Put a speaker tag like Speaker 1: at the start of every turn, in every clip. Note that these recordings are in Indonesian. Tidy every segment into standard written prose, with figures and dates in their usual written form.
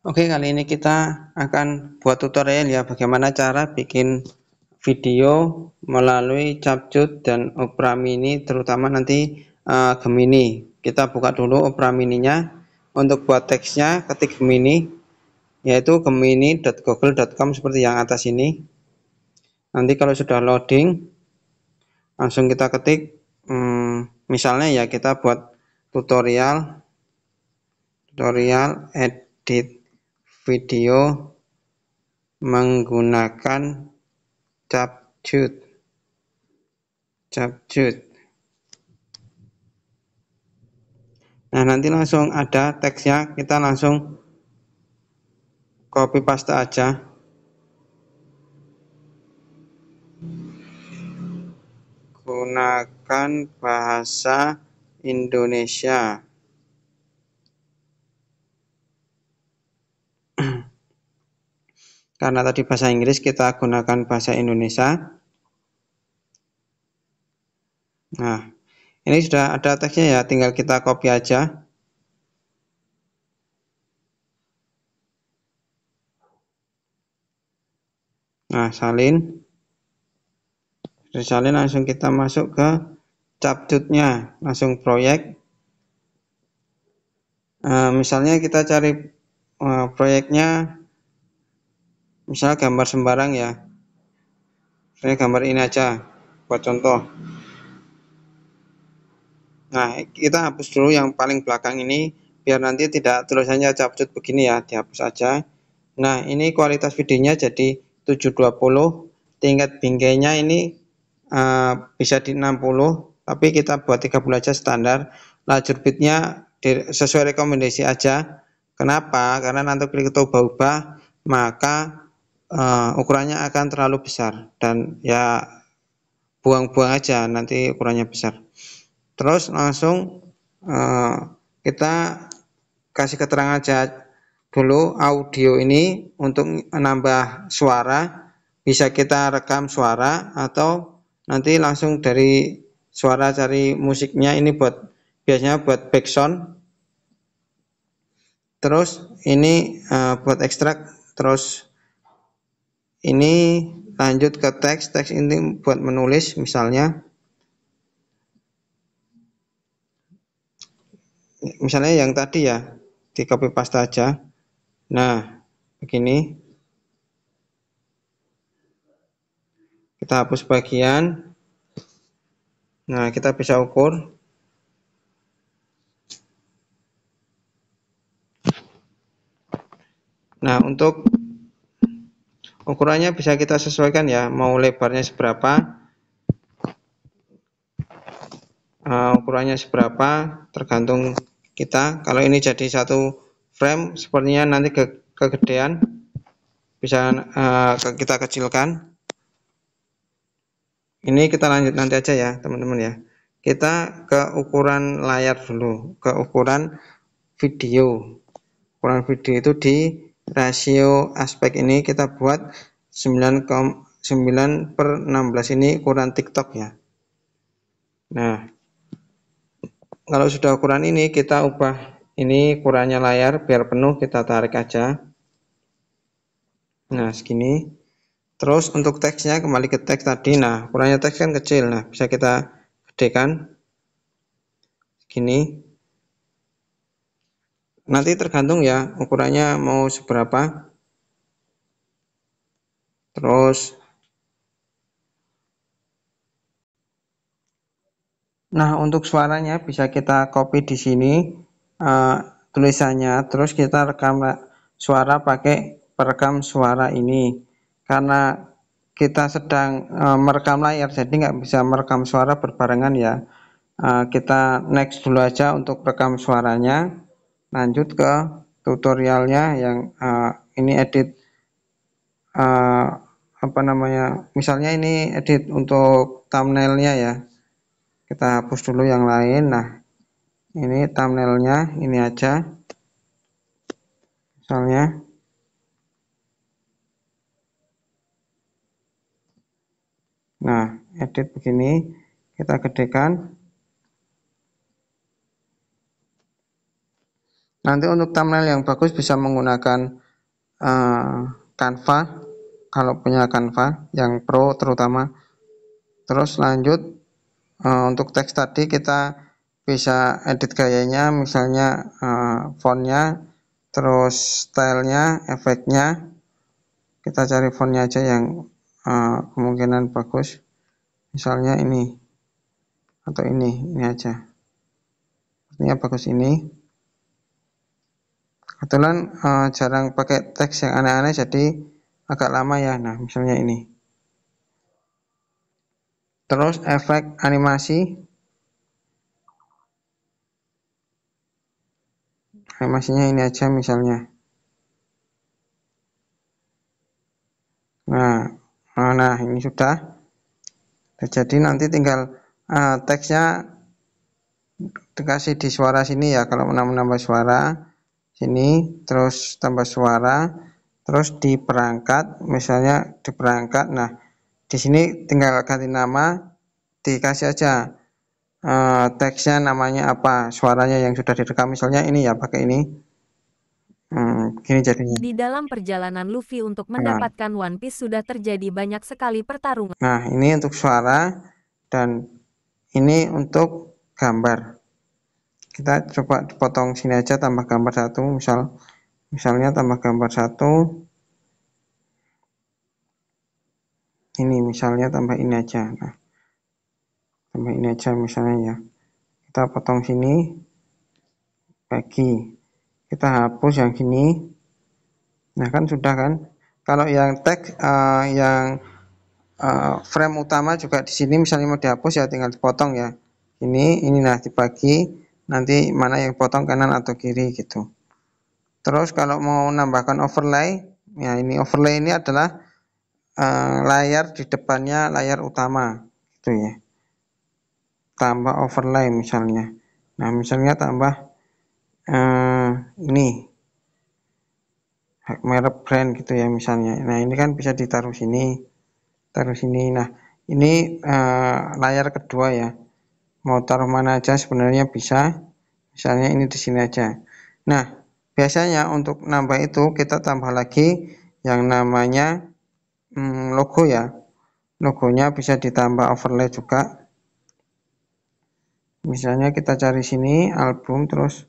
Speaker 1: Oke, kali ini kita akan buat tutorial ya, bagaimana cara bikin video melalui Capcut dan Opera Mini, terutama nanti Gemini. Kita buka dulu Opera Mininya. Untuk buat teksnya, ketik Gemini, yaitu gemini.google.com seperti yang atas ini. Nanti kalau sudah loading, langsung kita ketik, misalnya ya kita buat tutorial edit video menggunakan Capcut. Nah, nanti langsung ada teksnya, kita langsung copy paste aja. Gunakan bahasa Indonesia. Karena tadi bahasa Inggris, kita gunakan bahasa Indonesia. Nah, ini sudah ada teksnya ya, tinggal kita copy aja. Nah, salin langsung kita masuk ke Capcutnya, langsung proyek. Misalnya kita cari proyeknya, misal gambar sembarang ya. Saya gambar ini aja buat contoh. Nah, kita hapus dulu yang paling belakang ini, biar nanti tidak tulisannya Capcut begini ya, dihapus aja. Nah, ini kualitas videonya jadi 720, tingkat bingkainya ini bisa di 60, tapi kita buat 30 aja standar. Lajur bitnya sesuai rekomendasi aja. Kenapa? Karena nanti kita ubah-ubah, maka ukurannya akan terlalu besar, dan ya buang-buang aja nanti ukurannya besar. Terus langsung kita kasih keterangan aja dulu, audio ini untuk menambah suara bisa kita rekam suara, atau nanti langsung dari suara cari musiknya, ini biasanya buat background. Terus ini buat ekstrak. Terus ini lanjut ke teks ini buat menulis, misalnya yang tadi ya, di copy paste aja. Nah, begini. Kita hapus bagian. Nah, kita bisa ukur. Nah, untuk ukurannya bisa kita sesuaikan ya, mau lebarnya seberapa, ukurannya seberapa, tergantung kita. Kalau ini jadi satu frame, sepertinya nanti kegedean, bisa kita kecilkan. Ini kita lanjut nanti aja ya teman-teman ya. Kita ke ukuran layar dulu, ke ukuran video. Ukuran video itu di rasio aspek ini kita buat 9,9/16, ini ukuran TikTok ya. Nah, kalau sudah ukuran ini kita ubah ini ukurannya layar biar penuh, kita tarik aja. Nah, segini. Terus untuk teksnya kembali ke teks tadi. Nah, ukurannya teks kan kecil. Nah, bisa kita gedekan segini. Nanti tergantung ya ukurannya mau seberapa. Terus nah, untuk suaranya bisa kita copy di sini tulisannya, terus kita rekam suara pakai perekam suara ini. Karena kita sedang merekam layar, jadi nggak bisa merekam suara berbarengan ya. Kita next dulu aja untuk rekam suaranya. Lanjut ke tutorialnya yang ini edit apa namanya? Misalnya ini edit untuk thumbnailnya ya. Kita hapus dulu yang lain. Nah, ini thumbnailnya ini aja, misalnya. Nah, edit begini, kita gedekan. Nanti untuk thumbnail yang bagus bisa menggunakan Canva, kalau punya Canva yang pro terutama. Terus lanjut, untuk teks tadi kita bisa edit gayanya, misalnya fontnya, terus stylenya, efeknya. Kita cari fontnya aja yang kemungkinan bagus, misalnya ini atau ini aja. Ini bagus ini. Kebetulan jarang pakai teks yang aneh-aneh jadi agak lama ya. Nah, misalnya ini. Terus efek animasi. Animasinya ini aja misalnya. Nah, ini sudah. Jadi nanti tinggal teksnya dikasih di suara sini ya, kalau menambah suara sini, terus tambah suara, terus di perangkat, misalnya di perangkat. Nah, di sini tinggal ganti nama, dikasih aja teksnya namanya apa, suaranya yang sudah direkam, misalnya ini ya, pakai ini. Gini jadinya.
Speaker 2: Di dalam perjalanan Luffy untuk mendapatkan One Piece sudah terjadi banyak sekali pertarungan.
Speaker 1: Nah, ini untuk suara dan ini untuk gambar. Kita coba potong sini aja, tambah gambar satu, misalnya tambah gambar satu. Ini misalnya tambah ini aja. Nah, tambah ini aja misalnya ya. Kita potong sini, bagi. Kita hapus yang sini. Nah, kan sudah kan. Kalau yang teks yang frame utama juga di sini misalnya mau dihapus ya tinggal dipotong ya. Ini nah dibagi. Nanti mana yang potong kanan atau kiri gitu. Terus kalau mau menambahkan overlay, ya ini overlay ini adalah layar di depannya layar utama gitu ya. Tambah overlay misalnya. Nah, misalnya tambah ini merek brand gitu ya misalnya. Nah, ini kan bisa ditaruh sini, taruh sini. Nah, ini layar kedua ya. Mau taruh mana aja sebenarnya bisa. Misalnya ini di sini aja. Nah, biasanya untuk nambah itu kita tambah lagi yang namanya logo ya. Logonya bisa ditambah overlay juga. Misalnya kita cari sini album, terus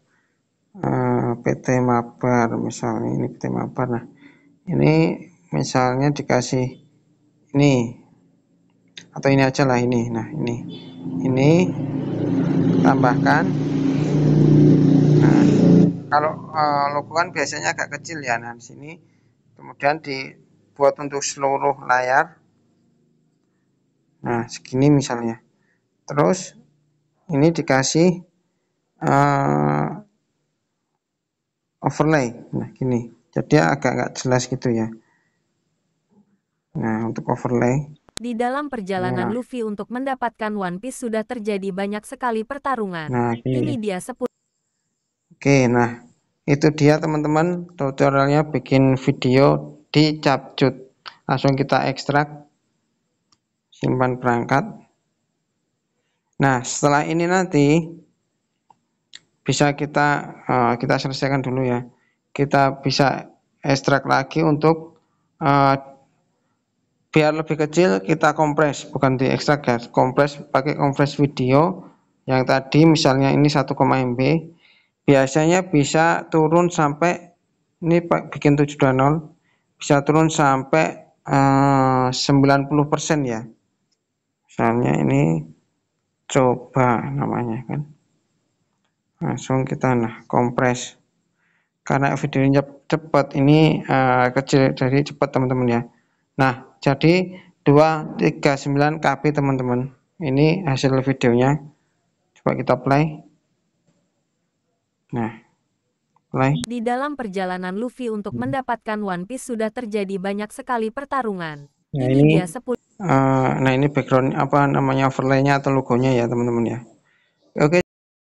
Speaker 1: PT Mabar, misalnya ini PT Mabar. Nah, ini misalnya dikasih ini atau ini aja lah ini. Nah, ini tambahkan. Nah, kalau logo kan biasanya agak kecil ya. Nah, di sini kemudian dibuat untuk seluruh layar. Nah, segini misalnya. Terus ini dikasih overlay. Nah, gini. Jadi agak nggak jelas gitu ya. Nah, untuk overlay.
Speaker 2: Di dalam perjalanan Luffy untuk mendapatkan One Piece sudah terjadi banyak sekali pertarungan.
Speaker 1: Nah,
Speaker 2: Ini dia 10.
Speaker 1: Oke, nah itu dia teman-teman tutorialnya bikin video di Capcut. Langsung kita ekstrak, simpan perangkat. Nah, setelah ini nanti bisa kita selesaikan dulu ya. Kita bisa ekstrak lagi untuk biar lebih kecil kita kompres, bukan diekstrak ya, kompres pakai kompres video yang tadi misalnya ini 1, MB. Biasanya bisa turun sampai ini bikin 720 bisa turun sampai 90% ya. Misalnya ini coba namanya kan. Langsung kita kompres. Karena videonya cepat ini kecil jadi cepat teman-teman ya. Nah, jadi 239 KB teman-teman. Ini hasil videonya. Coba kita play. Nah, play.
Speaker 2: Di dalam perjalanan Luffy untuk mendapatkan One Piece sudah terjadi banyak sekali pertarungan.
Speaker 1: Nah,
Speaker 2: ini dia 10.
Speaker 1: Nah, ini background apa namanya overlaynya atau logonya ya teman-teman ya. Oke.